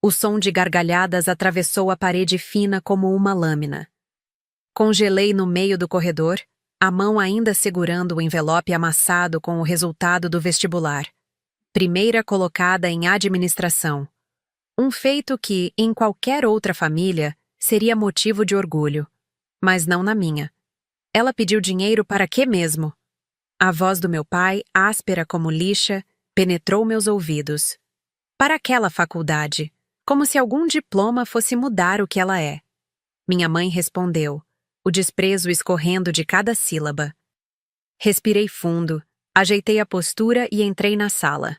O som de gargalhadas atravessou a parede fina como uma lâmina. Congelei no meio do corredor, a mão ainda segurando o envelope amassado com o resultado do vestibular. Primeira colocada em administração. Um feito que, em qualquer outra família, seria motivo de orgulho. Mas não na minha. Ela pediu dinheiro para quê mesmo? A voz do meu pai, áspera como lixa, penetrou meus ouvidos. Para aquela faculdade, como se algum diploma fosse mudar o que ela é. Minha mãe respondeu, o desprezo escorrendo de cada sílaba. Respirei fundo, ajeitei a postura e entrei na sala.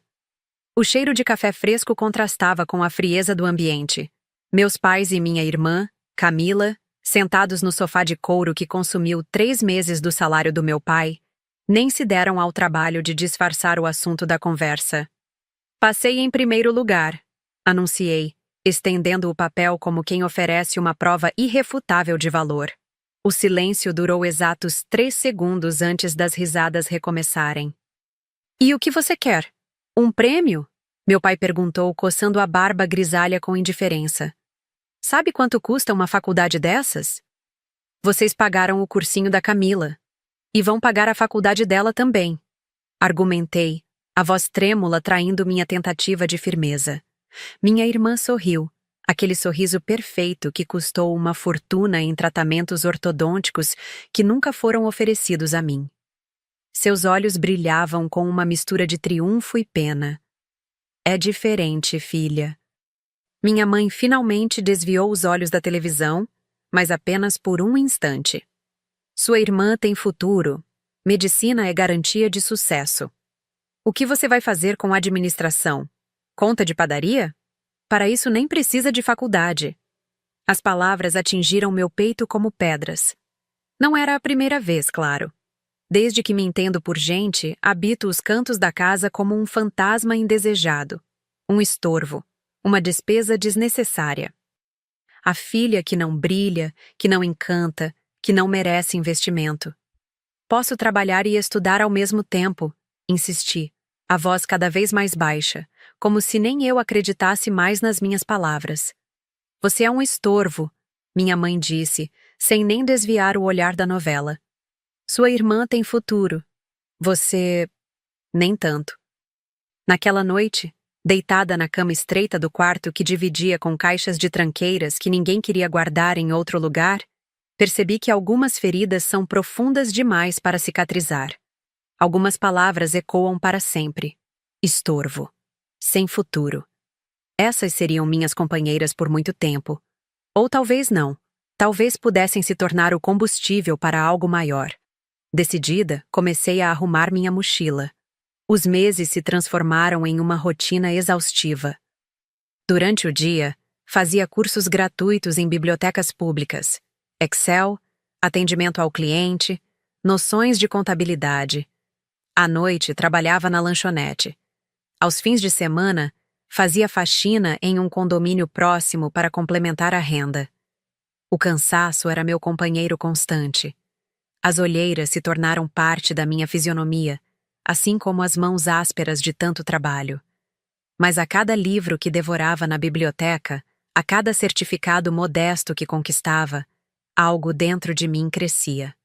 O cheiro de café fresco contrastava com a frieza do ambiente. Meus pais e minha irmã, Camila, sentados no sofá de couro que consumiu 3 meses do salário do meu pai, nem se deram ao trabalho de disfarçar o assunto da conversa. Passei em primeiro lugar, anunciei, estendendo o papel como quem oferece uma prova irrefutável de valor. O silêncio durou exatos 3 segundos antes das risadas recomeçarem. E o que você quer? Um prêmio? Meu pai perguntou, coçando a barba grisalha com indiferença. Sabe quanto custa uma faculdade dessas? Vocês pagaram o cursinho da Camila. E vão pagar a faculdade dela também. Argumentei, a voz trêmula traindo minha tentativa de firmeza. Minha irmã sorriu, aquele sorriso perfeito que custou uma fortuna em tratamentos ortodônticos que nunca foram oferecidos a mim. Seus olhos brilhavam com uma mistura de triunfo e pena. É diferente, filha. Minha mãe finalmente desviou os olhos da televisão, mas apenas por um instante. Sua irmã tem futuro. Medicina é garantia de sucesso. O que você vai fazer com a administração? Conta de padaria? Para isso nem precisa de faculdade. As palavras atingiram meu peito como pedras. Não era a primeira vez, claro. Desde que me entendo por gente, habito os cantos da casa como um fantasma indesejado, um estorvo, uma despesa desnecessária. A filha que não brilha, que não encanta, que não merece investimento. Posso trabalhar e estudar ao mesmo tempo, insisti, a voz cada vez mais baixa, como se nem eu acreditasse mais nas minhas palavras. Você é um estorvo, minha mãe disse, sem nem desviar o olhar da novela. Sua irmã tem futuro. Você... nem tanto. Naquela noite, deitada na cama estreita do quarto que dividia com caixas de tranqueiras que ninguém queria guardar em outro lugar, percebi que algumas feridas são profundas demais para cicatrizar. Algumas palavras ecoam para sempre. Estorvo. Sem futuro. Essas seriam minhas companheiras por muito tempo. Ou talvez não. Talvez pudessem se tornar o combustível para algo maior. Decidida, comecei a arrumar minha mochila. Os meses se transformaram em uma rotina exaustiva. Durante o dia, fazia cursos gratuitos em bibliotecas públicas, Excel, atendimento ao cliente, noções de contabilidade. À noite, trabalhava na lanchonete. Aos fins de semana, fazia faxina em um condomínio próximo para complementar a renda. O cansaço era meu companheiro constante. As olheiras se tornaram parte da minha fisionomia, assim como as mãos ásperas de tanto trabalho. Mas a cada livro que devorava na biblioteca, a cada certificado modesto que conquistava, algo dentro de mim crescia.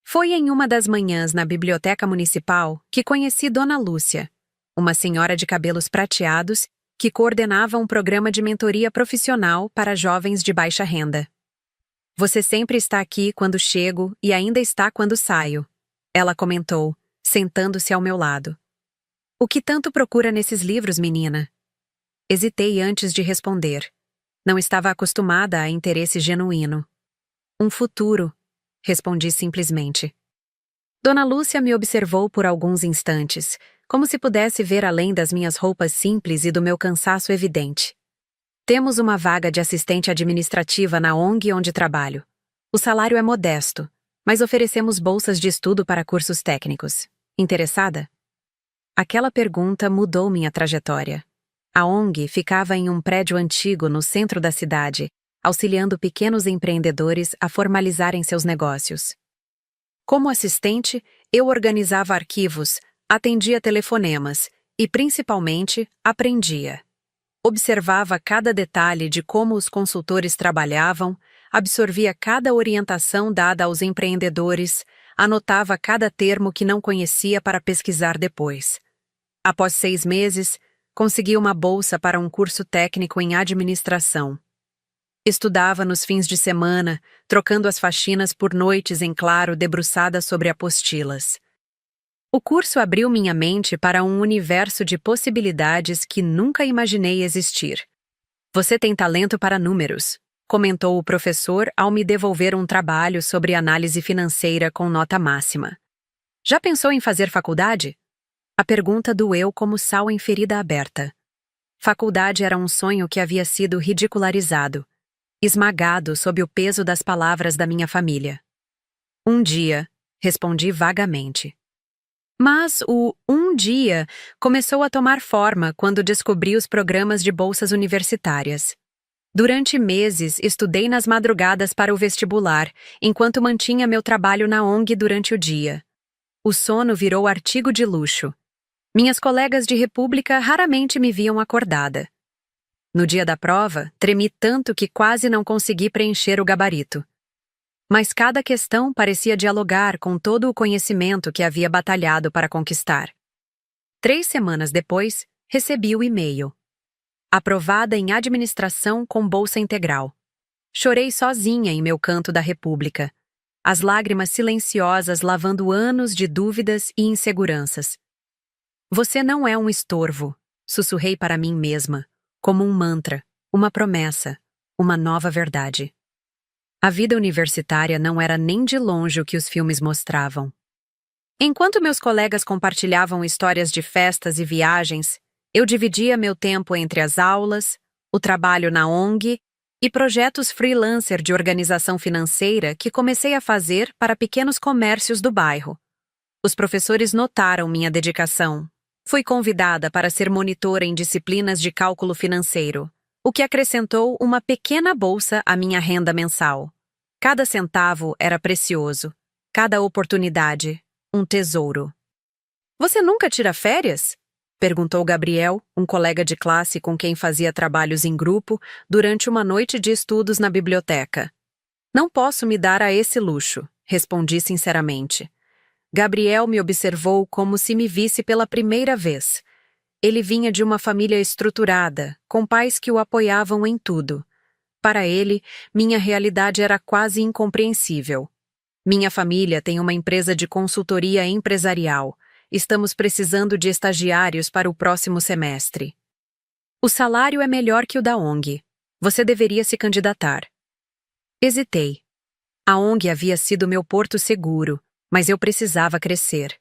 Foi em uma das manhãs na biblioteca municipal que conheci Dona Lúcia, uma senhora de cabelos prateados que coordenava um programa de mentoria profissional para jovens de baixa renda. Você sempre está aqui quando chego e ainda está quando saio, ela comentou, sentando-se ao meu lado. O que tanto procura nesses livros, menina? Hesitei antes de responder. Não estava acostumada a interesse genuíno. Um futuro, respondi simplesmente. Dona Lúcia me observou por alguns instantes, como se pudesse ver além das minhas roupas simples e do meu cansaço evidente. Temos uma vaga de assistente administrativa na ONG onde trabalho. O salário é modesto, mas oferecemos bolsas de estudo para cursos técnicos. Interessada? Aquela pergunta mudou minha trajetória. A ONG ficava em um prédio antigo no centro da cidade, auxiliando pequenos empreendedores a formalizarem seus negócios. Como assistente, eu organizava arquivos, atendia telefonemas e, principalmente, aprendia. Observava cada detalhe de como os consultores trabalhavam, absorvia cada orientação dada aos empreendedores, anotava cada termo que não conhecia para pesquisar depois. Após 6 meses, consegui uma bolsa para um curso técnico em administração. Estudava nos fins de semana, trocando as faxinas por noites em claro debruçada sobre apostilas. O curso abriu minha mente para um universo de possibilidades que nunca imaginei existir. Você tem talento para números, comentou o professor ao me devolver um trabalho sobre análise financeira com nota máxima. Já pensou em fazer faculdade? A pergunta doeu como sal em ferida aberta. Faculdade era um sonho que havia sido ridicularizado, esmagado sob o peso das palavras da minha família. Um dia, respondi vagamente. Mas um dia começou a tomar forma quando descobri os programas de bolsas universitárias. Durante meses, estudei nas madrugadas para o vestibular, enquanto mantinha meu trabalho na ONG durante o dia. O sono virou artigo de luxo. Minhas colegas de república raramente me viam acordada. No dia da prova, tremi tanto que quase não consegui preencher o gabarito. Mas cada questão parecia dialogar com todo o conhecimento que havia batalhado para conquistar. 3 semanas depois, recebi o e-mail. Aprovada em administração com bolsa integral. Chorei sozinha em meu canto da República, as lágrimas silenciosas lavando anos de dúvidas e inseguranças. Você não é um estorvo, sussurrei para mim mesma, como um mantra, uma promessa, uma nova verdade. A vida universitária não era nem de longe o que os filmes mostravam. Enquanto meus colegas compartilhavam histórias de festas e viagens, eu dividia meu tempo entre as aulas, o trabalho na ONG e projetos freelancer de organização financeira que comecei a fazer para pequenos comércios do bairro. Os professores notaram minha dedicação. Fui convidada para ser monitora em disciplinas de cálculo financeiro, o que acrescentou uma pequena bolsa à minha renda mensal. Cada centavo era precioso, cada oportunidade, um tesouro. Você nunca tira férias? Perguntou Gabriel, um colega de classe com quem fazia trabalhos em grupo durante uma noite de estudos na biblioteca. Não posso me dar a esse luxo, respondi sinceramente. Gabriel me observou como se me visse pela primeira vez. Ele vinha de uma família estruturada, com pais que o apoiavam em tudo. Para ele, minha realidade era quase incompreensível. Minha família tem uma empresa de consultoria empresarial. Estamos precisando de estagiários para o próximo semestre. O salário é melhor que o da ONG. Você deveria se candidatar. Hesitei. A ONG havia sido meu porto seguro, mas eu precisava crescer.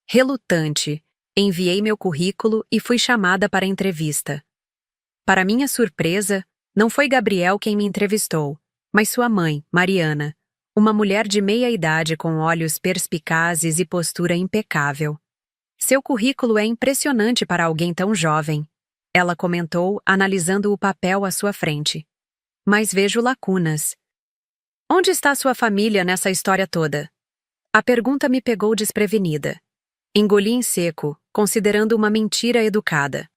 Relutante, enviei meu currículo e fui chamada para a entrevista. Para minha surpresa, não foi Gabriel quem me entrevistou, mas sua mãe, Mariana, uma mulher de meia idade com olhos perspicazes e postura impecável. Seu currículo é impressionante para alguém tão jovem, ela comentou, analisando o papel à sua frente. Mas vejo lacunas. Onde está sua família nessa história toda? A pergunta me pegou desprevenida. Engoli em seco, considerando uma mentira educada.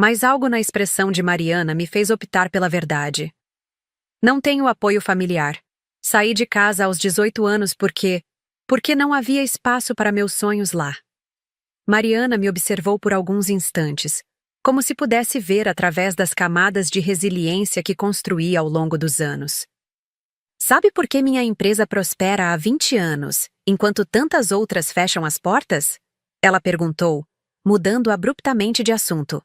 Mas algo na expressão de Mariana me fez optar pela verdade. Não tenho apoio familiar. Saí de casa aos 18 anos porque não havia espaço para meus sonhos lá. Mariana me observou por alguns instantes, como se pudesse ver através das camadas de resiliência que construí ao longo dos anos. Sabe por que minha empresa prospera há 20 anos, enquanto tantas outras fecham as portas? Ela perguntou, mudando abruptamente de assunto.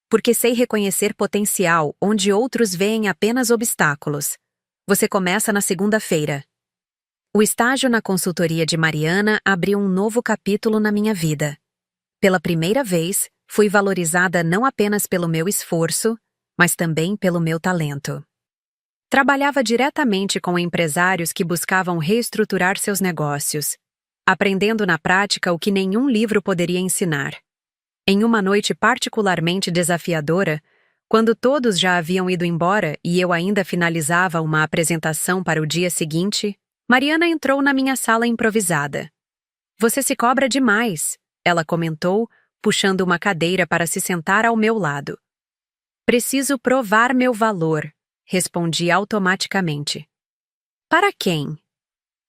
Porque sei reconhecer potencial onde outros veem apenas obstáculos. Você começa na segunda-feira. O estágio na consultoria de Mariana abriu um novo capítulo na minha vida. Pela primeira vez, fui valorizada não apenas pelo meu esforço, mas também pelo meu talento. Trabalhava diretamente com empresários que buscavam reestruturar seus negócios, aprendendo na prática o que nenhum livro poderia ensinar. Em uma noite particularmente desafiadora, quando todos já haviam ido embora e eu ainda finalizava uma apresentação para o dia seguinte, Mariana entrou na minha sala improvisada. Você se cobra demais, ela comentou, puxando uma cadeira para se sentar ao meu lado. Preciso provar meu valor, respondi automaticamente. Para quem?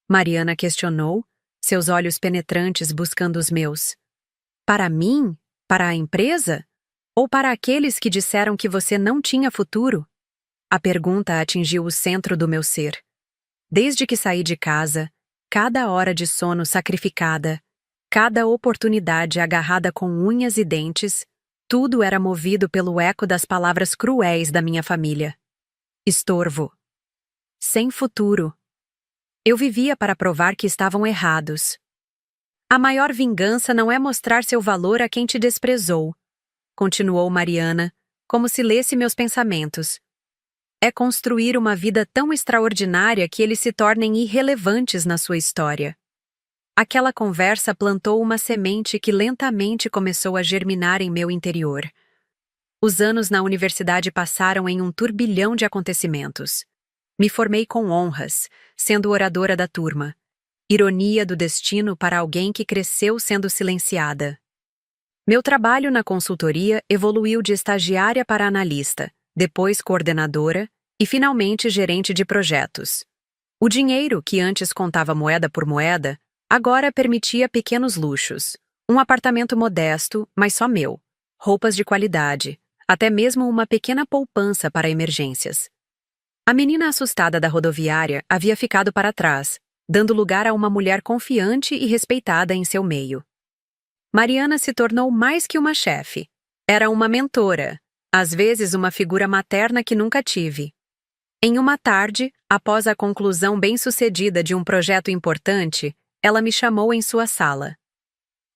Mariana questionou, seus olhos penetrantes buscando os meus. Para mim? Para a empresa? Ou para aqueles que disseram que você não tinha futuro? A pergunta atingiu o centro do meu ser. Desde que saí de casa, cada hora de sono sacrificada, cada oportunidade agarrada com unhas e dentes, tudo era movido pelo eco das palavras cruéis da minha família. Estorvo. Sem futuro. Eu vivia para provar que estavam errados. A maior vingança não é mostrar seu valor a quem te desprezou, continuou Mariana, como se lesse meus pensamentos. É construir uma vida tão extraordinária que eles se tornem irrelevantes na sua história. Aquela conversa plantou uma semente que lentamente começou a germinar em meu interior. Os anos na universidade passaram em um turbilhão de acontecimentos. Me formei com honras, sendo oradora da turma. Ironia do destino para alguém que cresceu sendo silenciada. Meu trabalho na consultoria evoluiu de estagiária para analista, depois coordenadora e finalmente gerente de projetos. O dinheiro, que antes contava moeda por moeda, agora permitia pequenos luxos. Um apartamento modesto, mas só meu. Roupas de qualidade, até mesmo uma pequena poupança para emergências. A menina assustada da rodoviária havia ficado para trás, dando lugar a uma mulher confiante e respeitada em seu meio. Mariana se tornou mais que uma chefe. Era uma mentora, às vezes uma figura materna que nunca tive. Em uma tarde, após a conclusão bem-sucedida de um projeto importante, ela me chamou em sua sala.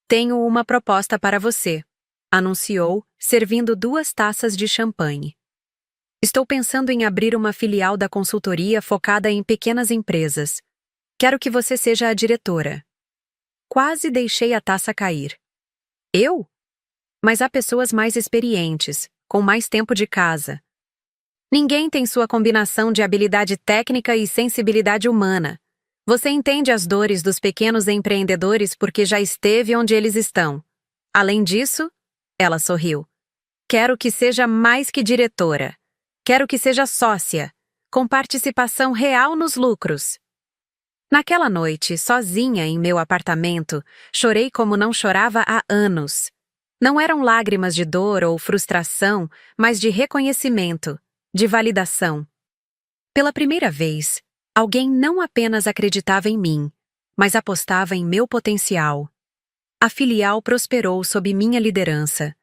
Tenho uma proposta para você, anunciou, servindo 2 taças de champanhe. Estou pensando em abrir uma filial da consultoria focada em pequenas empresas. Quero que você seja a diretora. Quase deixei a taça cair. Eu? Mas há pessoas mais experientes, com mais tempo de casa. Ninguém tem sua combinação de habilidade técnica e sensibilidade humana. Você entende as dores dos pequenos empreendedores porque já esteve onde eles estão. Além disso, ela sorriu. Quero que seja mais que diretora. Quero que seja sócia, com participação real nos lucros. Naquela noite, sozinha em meu apartamento, chorei como não chorava há anos. Não eram lágrimas de dor ou frustração, mas de reconhecimento, de validação. Pela primeira vez, alguém não apenas acreditava em mim, mas apostava em meu potencial. A filial prosperou sob minha liderança.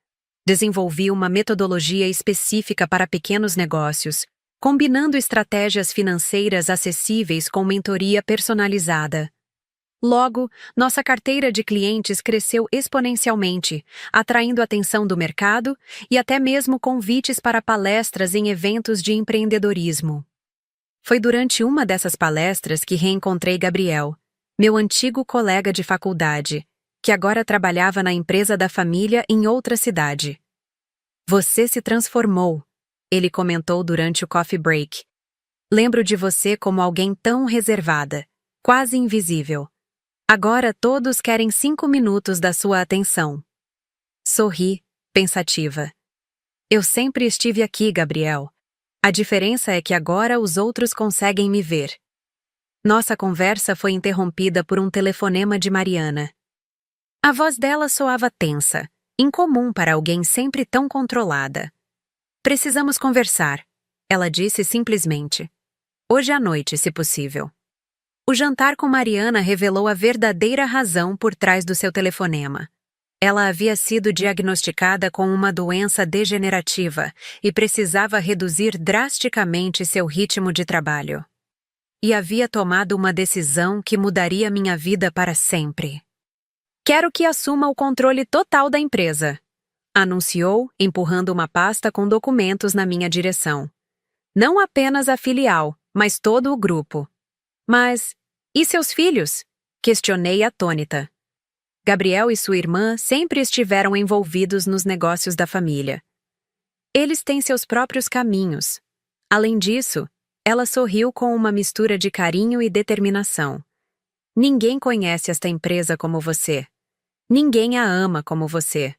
Desenvolvi uma metodologia específica para pequenos negócios, combinando estratégias financeiras acessíveis com mentoria personalizada. Logo, nossa carteira de clientes cresceu exponencialmente, atraindo a atenção do mercado e até mesmo convites para palestras em eventos de empreendedorismo. Foi durante uma dessas palestras que reencontrei Gabriel, meu antigo colega de faculdade, que agora trabalhava na empresa da família em outra cidade. Você se transformou, ele comentou durante o coffee break. Lembro de você como alguém tão reservada, quase invisível. Agora todos querem 5 minutos da sua atenção. Sorri, pensativa. Eu sempre estive aqui, Gabriel. A diferença é que agora os outros conseguem me ver. Nossa conversa foi interrompida por um telefonema de Mariana. A voz dela soava tensa, incomum para alguém sempre tão controlada. Precisamos conversar, ela disse simplesmente. Hoje à noite, se possível. O jantar com Mariana revelou a verdadeira razão por trás do seu telefonema. Ela havia sido diagnosticada com uma doença degenerativa e precisava reduzir drasticamente seu ritmo de trabalho. E havia tomado uma decisão que mudaria minha vida para sempre. Quero que assuma o controle total da empresa, anunciou, empurrando uma pasta com documentos na minha direção. Não apenas a filial, mas todo o grupo. Mas, e seus filhos? Questionei atônita. Gabriel e sua irmã sempre estiveram envolvidos nos negócios da família. Eles têm seus próprios caminhos. Além disso, ela sorriu com uma mistura de carinho e determinação. Ninguém conhece esta empresa como você. Ninguém a ama como você.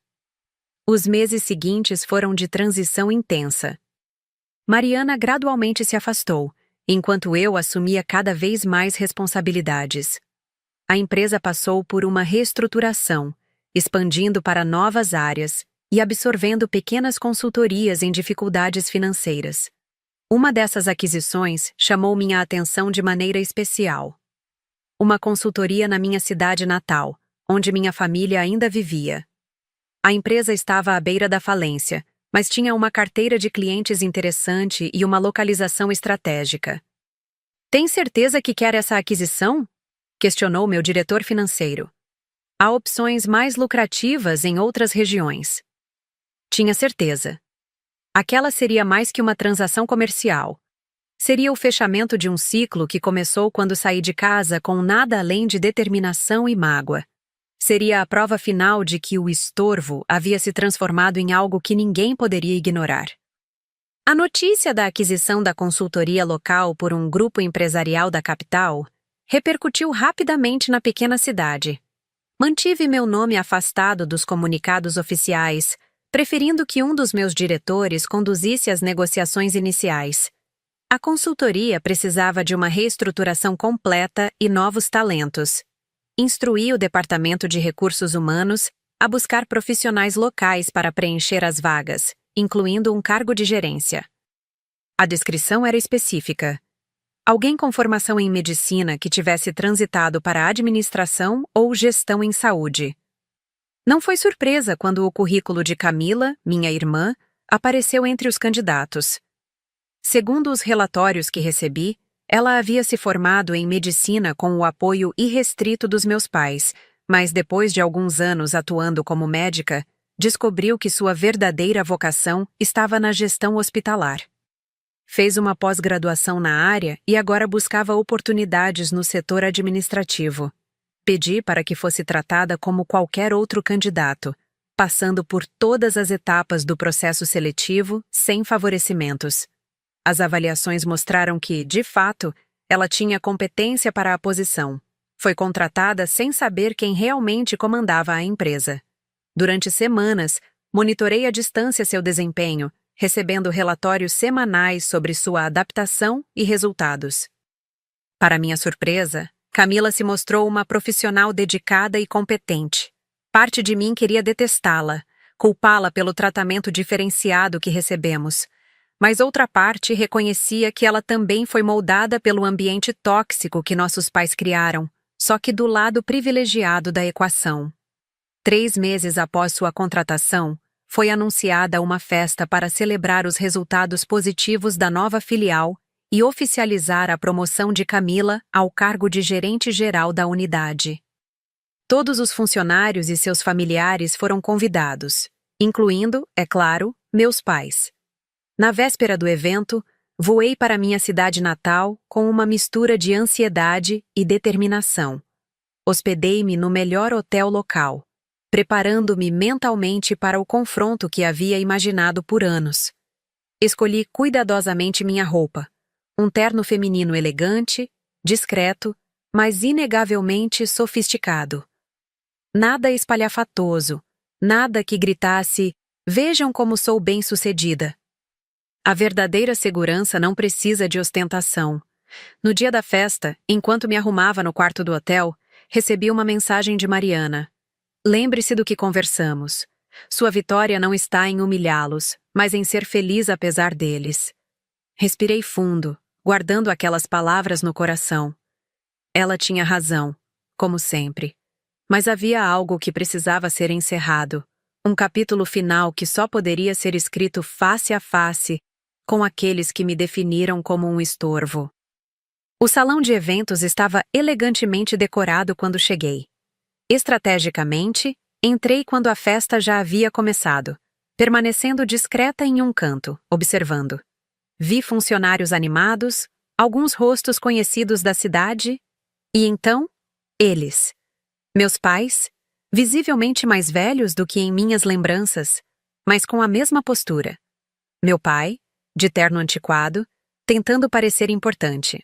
Os meses seguintes foram de transição intensa. Mariana gradualmente se afastou, enquanto eu assumia cada vez mais responsabilidades. A empresa passou por uma reestruturação, expandindo para novas áreas e absorvendo pequenas consultorias em dificuldades financeiras. Uma dessas aquisições chamou minha atenção de maneira especial. Uma consultoria na minha cidade natal, onde minha família ainda vivia. A empresa estava à beira da falência, mas tinha uma carteira de clientes interessante e uma localização estratégica. "Tem certeza que quer essa aquisição?" questionou meu diretor financeiro. "Há opções mais lucrativas em outras regiões." Tinha certeza. Aquela seria mais que uma transação comercial. Seria o fechamento de um ciclo que começou quando saí de casa com nada além de determinação e mágoa. Seria a prova final de que o estorvo havia se transformado em algo que ninguém poderia ignorar. A notícia da aquisição da consultoria local por um grupo empresarial da capital repercutiu rapidamente na pequena cidade. Mantive meu nome afastado dos comunicados oficiais, preferindo que um dos meus diretores conduzisse as negociações iniciais. A consultoria precisava de uma reestruturação completa e novos talentos. Instruí o Departamento de Recursos Humanos a buscar profissionais locais para preencher as vagas, incluindo um cargo de gerência. A descrição era específica. Alguém com formação em medicina que tivesse transitado para administração ou gestão em saúde. Não foi surpresa quando o currículo de Camila, minha irmã, apareceu entre os candidatos. Segundo os relatórios que recebi, ela havia se formado em medicina com o apoio irrestrito dos meus pais, mas depois de alguns anos atuando como médica, descobriu que sua verdadeira vocação estava na gestão hospitalar. Fez uma pós-graduação na área e agora buscava oportunidades no setor administrativo. Pedi para que fosse tratada como qualquer outro candidato, passando por todas as etapas do processo seletivo sem favorecimentos. As avaliações mostraram que, de fato, ela tinha competência para a posição. Foi contratada sem saber quem realmente comandava a empresa. Durante semanas, monitorei à distância seu desempenho, recebendo relatórios semanais sobre sua adaptação e resultados. Para minha surpresa, Camila se mostrou uma profissional dedicada e competente. Parte de mim queria detestá-la, culpá-la pelo tratamento diferenciado que recebemos. Mas outra parte reconhecia que ela também foi moldada pelo ambiente tóxico que nossos pais criaram, só que do lado privilegiado da equação. 3 meses após sua contratação, foi anunciada uma festa para celebrar os resultados positivos da nova filial e oficializar a promoção de Camila ao cargo de gerente-geral da unidade. Todos os funcionários e seus familiares foram convidados, incluindo, é claro, meus pais. Na véspera do evento, voei para minha cidade natal com uma mistura de ansiedade e determinação. Hospedei-me no melhor hotel local, preparando-me mentalmente para o confronto que havia imaginado por anos. Escolhi cuidadosamente minha roupa, um terno feminino elegante, discreto, mas inegavelmente sofisticado. Nada espalhafatoso, nada que gritasse, "Vejam como sou bem-sucedida." A verdadeira segurança não precisa de ostentação. No dia da festa, enquanto me arrumava no quarto do hotel, recebi uma mensagem de Mariana. "Lembre-se do que conversamos. Sua vitória não está em humilhá-los, mas em ser feliz apesar deles." Respirei fundo, guardando aquelas palavras no coração. Ela tinha razão, como sempre. Mas havia algo que precisava ser encerrado. Um capítulo final que só poderia ser escrito face a face com aqueles que me definiram como um estorvo. O salão de eventos estava elegantemente decorado quando cheguei. Estrategicamente, entrei quando a festa já havia começado, permanecendo discreta em um canto, observando. Vi funcionários animados, alguns rostos conhecidos da cidade, e então, eles. Meus pais, visivelmente mais velhos do que em minhas lembranças, mas com a mesma postura. Meu pai, de terno antiquado, tentando parecer importante.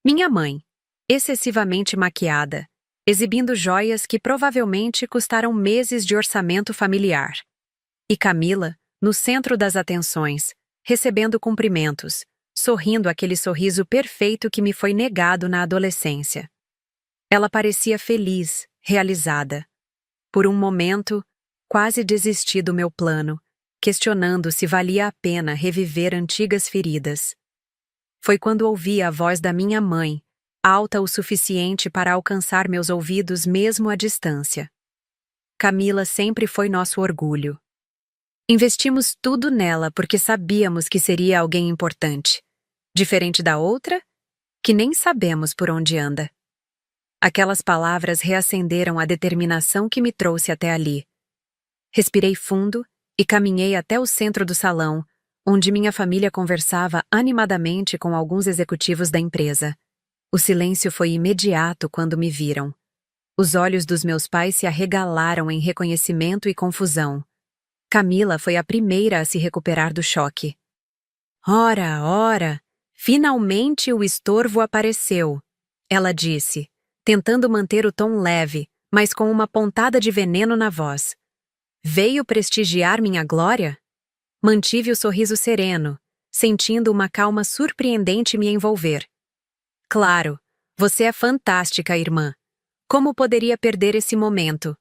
Minha mãe, excessivamente maquiada, exibindo joias que provavelmente custaram meses de orçamento familiar. E Camila, no centro das atenções, recebendo cumprimentos, sorrindo aquele sorriso perfeito que me foi negado na adolescência. Ela parecia feliz, realizada. Por um momento, quase desisti do meu plano, questionando se valia a pena reviver antigas feridas. Foi quando ouvi a voz da minha mãe, alta o suficiente para alcançar meus ouvidos mesmo à distância. Camila sempre foi nosso orgulho. Investimos tudo nela porque sabíamos que seria alguém importante. Diferente da outra, que nem sabemos por onde anda. Aquelas palavras reacenderam a determinação que me trouxe até ali. Respirei fundo e caminhei até o centro do salão, onde minha família conversava animadamente com alguns executivos da empresa. O silêncio foi imediato quando me viram. Os olhos dos meus pais se arregalaram em reconhecimento e confusão. Camila foi a primeira a se recuperar do choque. Ora, ora! Finalmente o estorvo apareceu, ela disse, tentando manter o tom leve, mas com uma pontada de veneno na voz. Veio prestigiar minha glória? Mantive o sorriso sereno, sentindo uma calma surpreendente me envolver. Claro, você é fantástica, irmã. Como poderia perder esse momento?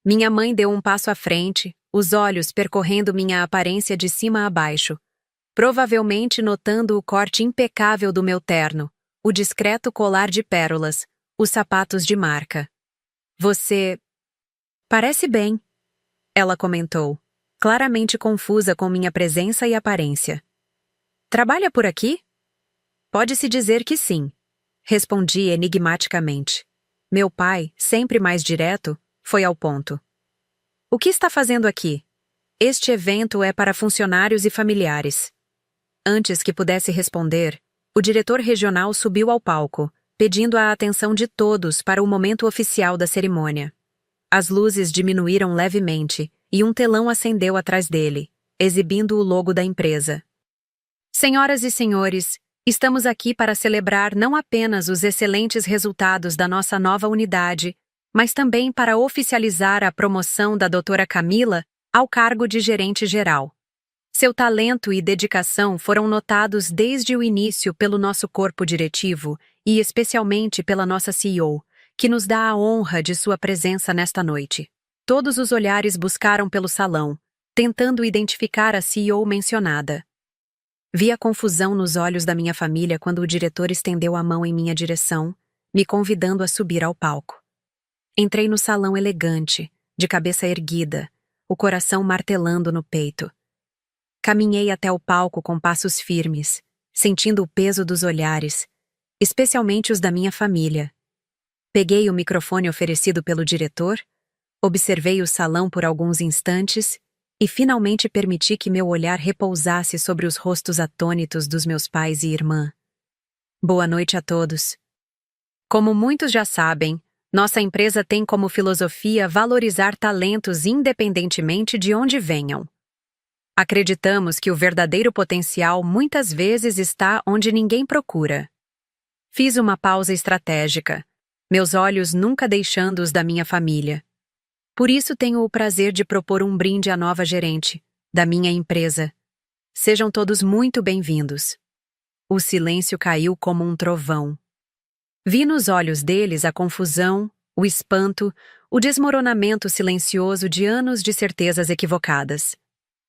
Minha mãe deu um passo à frente, os olhos percorrendo minha aparência de cima a baixo, provavelmente notando o corte impecável do meu terno, o discreto colar de pérolas, os sapatos de marca. Você parece bem, ela comentou, claramente confusa com minha presença e aparência. Trabalha por aqui? Pode-se dizer que sim, respondi enigmaticamente. Meu pai, sempre mais direto, foi ao ponto. O que está fazendo aqui? Este evento é para funcionários e familiares. Antes que pudesse responder, o diretor regional subiu ao palco, pedindo a atenção de todos para o momento oficial da cerimônia. As luzes diminuíram levemente e um telão acendeu atrás dele, exibindo o logo da empresa. Senhoras e senhores, estamos aqui para celebrar não apenas os excelentes resultados da nossa nova unidade, mas também para oficializar a promoção da doutora Camila ao cargo de gerente geral. Seu talento e dedicação foram notados desde o início pelo nosso corpo diretivo e especialmente pela nossa CEO, que nos dá a honra de sua presença nesta noite. Todos os olhares buscaram pelo salão, tentando identificar a CEO mencionada. Vi a confusão nos olhos da minha família quando o diretor estendeu a mão em minha direção, me convidando a subir ao palco. Entrei no salão elegante, de cabeça erguida, o coração martelando no peito. Caminhei até o palco com passos firmes, sentindo o peso dos olhares, especialmente os da minha família. Peguei o microfone oferecido pelo diretor, observei o salão por alguns instantes e finalmente permiti que meu olhar repousasse sobre os rostos atônitos dos meus pais e irmã. Boa noite a todos. Como muitos já sabem, nossa empresa tem como filosofia valorizar talentos independentemente de onde venham. Acreditamos que o verdadeiro potencial muitas vezes está onde ninguém procura. Fiz uma pausa estratégica, meus olhos nunca deixando os da minha família. Por isso tenho o prazer de propor um brinde à nova gerente, da minha empresa. Sejam todos muito bem-vindos. O silêncio caiu como um trovão. Vi nos olhos deles a confusão, o espanto, o desmoronamento silencioso de anos de certezas equivocadas.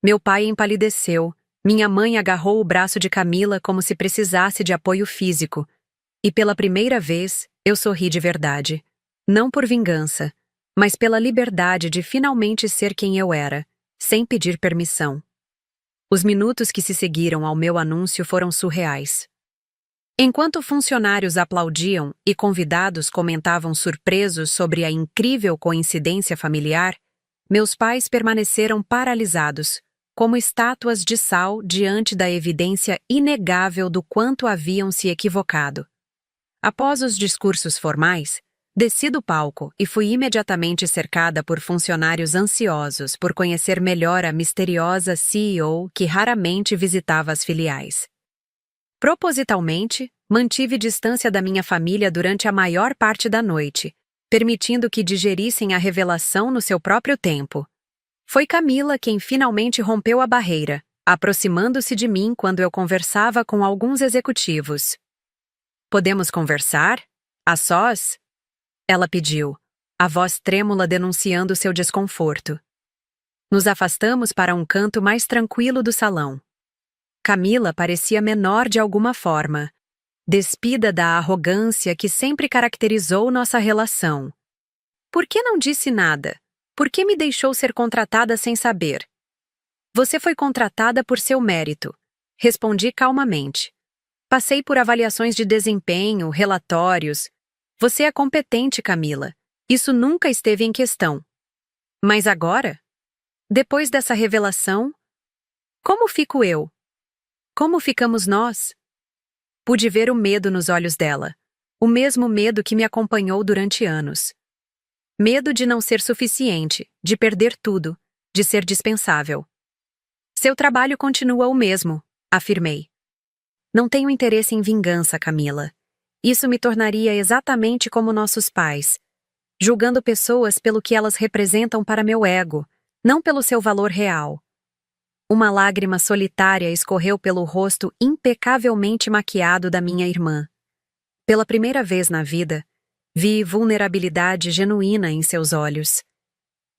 Meu pai empalideceu, minha mãe agarrou o braço de Camila como se precisasse de apoio físico, e pela primeira vez eu sorri de verdade. Não por vingança, mas pela liberdade de finalmente ser quem eu era, sem pedir permissão. Os minutos que se seguiram ao meu anúncio foram surreais. Enquanto funcionários aplaudiam e convidados comentavam surpresos sobre a incrível coincidência familiar, meus pais permaneceram paralisados, como estátuas de sal diante da evidência inegável do quanto haviam se equivocado. Após os discursos formais, desci do palco e fui imediatamente cercada por funcionários ansiosos por conhecer melhor a misteriosa CEO que raramente visitava as filiais. Propositalmente, mantive distância da minha família durante a maior parte da noite, permitindo que digerissem a revelação no seu próprio tempo. Foi Camila quem finalmente rompeu a barreira, aproximando-se de mim quando eu conversava com alguns executivos. Podemos conversar? A sós? Ela pediu, a voz trêmula denunciando seu desconforto. Nos afastamos para um canto mais tranquilo do salão. Camila parecia menor de alguma forma, despida da arrogância que sempre caracterizou nossa relação. Por que não disse nada? Por que me deixou ser contratada sem saber? Você foi contratada por seu mérito. Respondi calmamente. Passei por avaliações de desempenho, relatórios. Você é competente, Camila. Isso nunca esteve em questão. Mas agora? Depois dessa revelação, como fico eu? Como ficamos nós? Pude ver o medo nos olhos dela. O mesmo medo que me acompanhou durante anos. Medo de não ser suficiente, de perder tudo, de ser dispensável. Seu trabalho continua o mesmo, afirmei. Não tenho interesse em vingança, Camila. Isso me tornaria exatamente como nossos pais, julgando pessoas pelo que elas representam para meu ego, não pelo seu valor real. Uma lágrima solitária escorreu pelo rosto impecavelmente maquiado da minha irmã. Pela primeira vez na vida, vi vulnerabilidade genuína em seus olhos.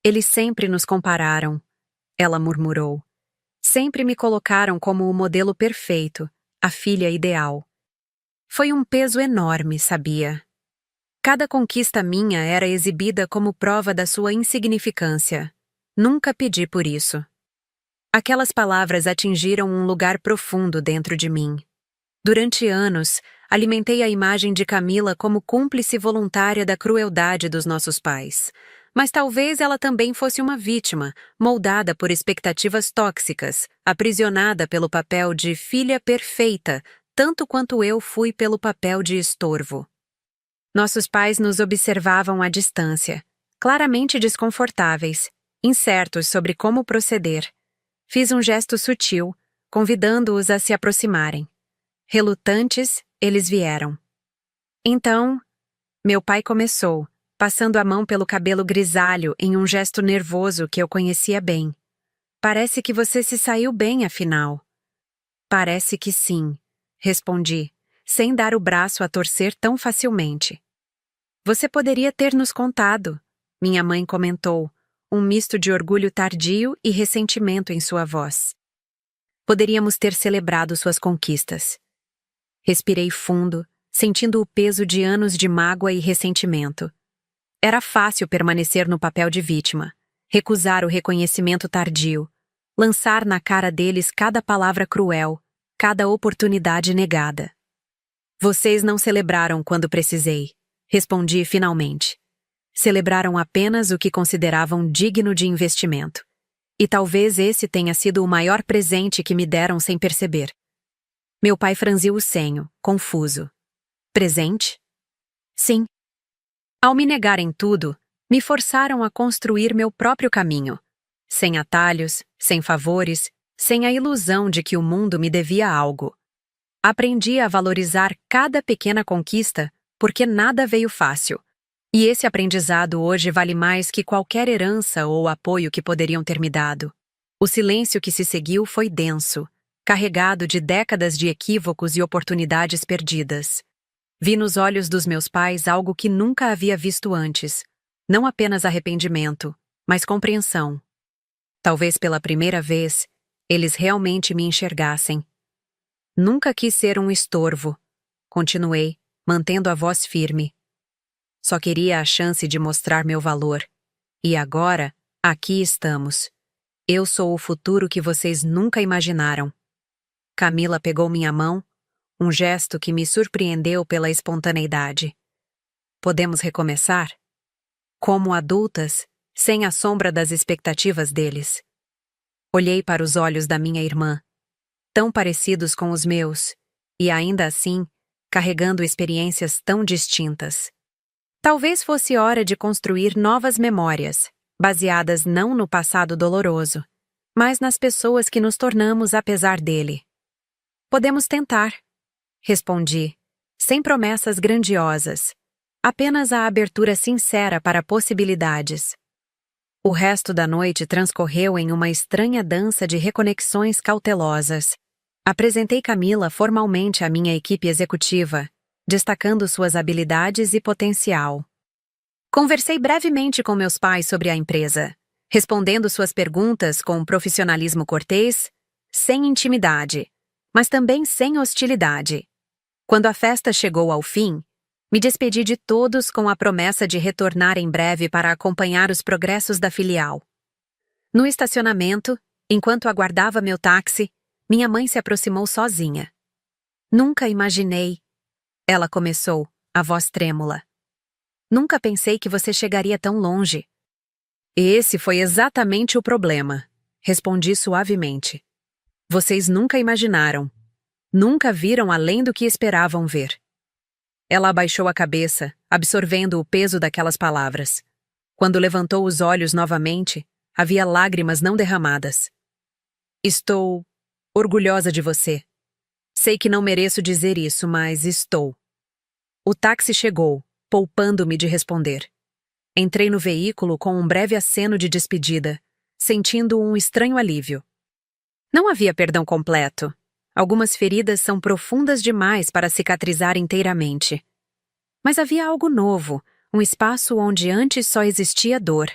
Eles sempre nos compararam, ela murmurou. Sempre me colocaram como o modelo perfeito, a filha ideal. Foi um peso enorme, sabia? Cada conquista minha era exibida como prova da sua insignificância. Nunca pedi por isso. Aquelas palavras atingiram um lugar profundo dentro de mim. Durante anos, alimentei a imagem de Camila como cúmplice voluntária da crueldade dos nossos pais. Mas talvez ela também fosse uma vítima, moldada por expectativas tóxicas, aprisionada pelo papel de filha perfeita, tanto quanto eu fui pelo papel de estorvo. Nossos pais nos observavam à distância, claramente desconfortáveis, incertos sobre como proceder. Fiz um gesto sutil, convidando-os a se aproximarem. Relutantes, eles vieram. Então, meu pai começou, passando a mão pelo cabelo grisalho em um gesto nervoso que eu conhecia bem. Parece que você se saiu bem, afinal. Parece que sim, respondi, sem dar o braço a torcer tão facilmente. Você poderia ter nos contado, minha mãe comentou, um misto de orgulho tardio e ressentimento em sua voz. Poderíamos ter celebrado suas conquistas. Respirei fundo, sentindo o peso de anos de mágoa e ressentimento. Era fácil permanecer no papel de vítima, recusar o reconhecimento tardio, lançar na cara deles cada palavra cruel, cada oportunidade negada. Vocês não celebraram quando precisei, respondi finalmente. Celebraram apenas o que consideravam digno de investimento. E talvez esse tenha sido o maior presente que me deram sem perceber. Meu pai franziu o senho, confuso. Presente? Sim. Ao me negarem tudo, me forçaram a construir meu próprio caminho. Sem atalhos, sem favores, sem a ilusão de que o mundo me devia algo. Aprendi a valorizar cada pequena conquista, porque nada veio fácil. E esse aprendizado hoje vale mais que qualquer herança ou apoio que poderiam ter me dado. O silêncio que se seguiu foi denso, carregado de décadas de equívocos e oportunidades perdidas. Vi nos olhos dos meus pais algo que nunca havia visto antes. Não apenas arrependimento, mas compreensão. Talvez pela primeira vez, eles realmente me enxergassem. Nunca quis ser um estorvo. Continuei, mantendo a voz firme. Só queria a chance de mostrar meu valor. E agora, aqui estamos. Eu sou o futuro que vocês nunca imaginaram. Camila pegou minha mão, um gesto que me surpreendeu pela espontaneidade. Podemos recomeçar? Como adultas, sem a sombra das expectativas deles. Olhei para os olhos da minha irmã, tão parecidos com os meus, e ainda assim, carregando experiências tão distintas. Talvez fosse hora de construir novas memórias, baseadas não no passado doloroso, mas nas pessoas que nos tornamos apesar dele. Podemos tentar, respondi, sem promessas grandiosas, apenas a abertura sincera para possibilidades. O resto da noite transcorreu em uma estranha dança de reconexões cautelosas. Apresentei Camila formalmente à minha equipe executiva, destacando suas habilidades e potencial. Conversei brevemente com meus pais sobre a empresa, respondendo suas perguntas com um profissionalismo cortês, sem intimidade, mas também sem hostilidade. Quando a festa chegou ao fim, me despedi de todos com a promessa de retornar em breve para acompanhar os progressos da filial. No estacionamento, enquanto aguardava meu táxi, minha mãe se aproximou sozinha. Nunca imaginei, ela começou, a voz trêmula. Nunca pensei que você chegaria tão longe. Esse foi exatamente o problema, respondi suavemente. Vocês nunca imaginaram. Nunca viram além do que esperavam ver. Ela abaixou a cabeça, absorvendo o peso daquelas palavras. Quando levantou os olhos novamente, havia lágrimas não derramadas. Estou orgulhosa de você. Sei que não mereço dizer isso, mas estou. O táxi chegou, poupando-me de responder. Entrei no veículo com um breve aceno de despedida, sentindo um estranho alívio. Não havia perdão completo. Algumas feridas são profundas demais para cicatrizar inteiramente. Mas havia algo novo, um espaço onde antes só existia dor.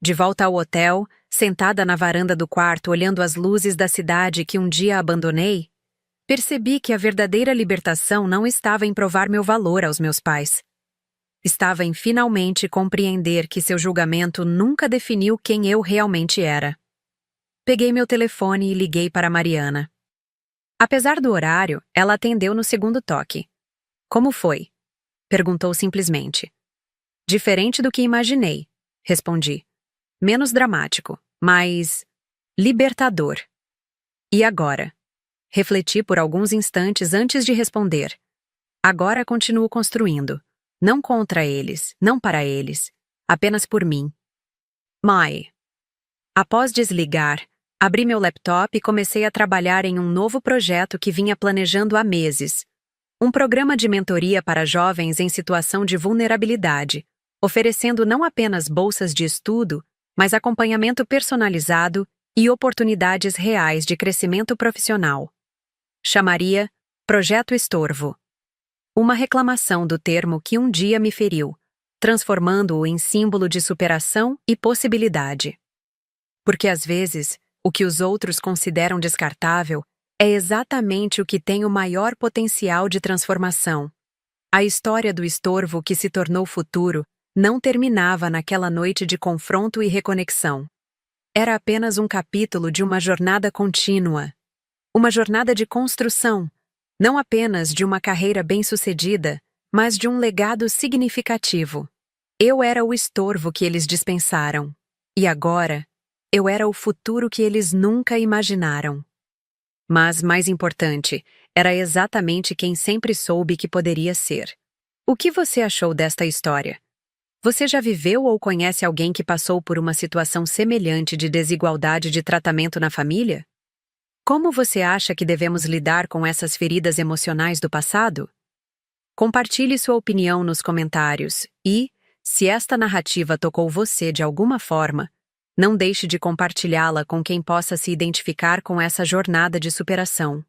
De volta ao hotel, sentada na varanda do quarto olhando as luzes da cidade que um dia abandonei, percebi que a verdadeira libertação não estava em provar meu valor aos meus pais. Estava em finalmente compreender que seu julgamento nunca definiu quem eu realmente era. Peguei meu telefone e liguei para Mariana. Apesar do horário, ela atendeu no segundo toque. Como foi? Perguntou simplesmente. Diferente do que imaginei, respondi. Menos dramático, mas libertador. E agora? Refleti por alguns instantes antes de responder. Agora continuo construindo. Não contra eles, não para eles, apenas por mim. Mai. Após desligar, abri meu laptop e comecei a trabalhar em um novo projeto que vinha planejando há meses. Um programa de mentoria para jovens em situação de vulnerabilidade, oferecendo não apenas bolsas de estudo, mas acompanhamento personalizado e oportunidades reais de crescimento profissional. Chamaria Projeto Estorvo. Uma reclamação do termo que um dia me feriu, transformando-o em símbolo de superação e possibilidade. Porque às vezes, o que os outros consideram descartável é exatamente o que tem o maior potencial de transformação. A história do estorvo que se tornou futuro não terminava naquela noite de confronto e reconexão. Era apenas um capítulo de uma jornada contínua. Uma jornada de construção, não apenas de uma carreira bem-sucedida, mas de um legado significativo. Eu era o estorvo que eles dispensaram. E agora, eu era o futuro que eles nunca imaginaram. Mas, mais importante, era exatamente quem sempre soube que poderia ser. O que você achou desta história? Você já viveu ou conhece alguém que passou por uma situação semelhante de desigualdade de tratamento na família? Como você acha que devemos lidar com essas feridas emocionais do passado? Compartilhe sua opinião nos comentários e, se esta narrativa tocou você de alguma forma, não deixe de compartilhá-la com quem possa se identificar com essa jornada de superação.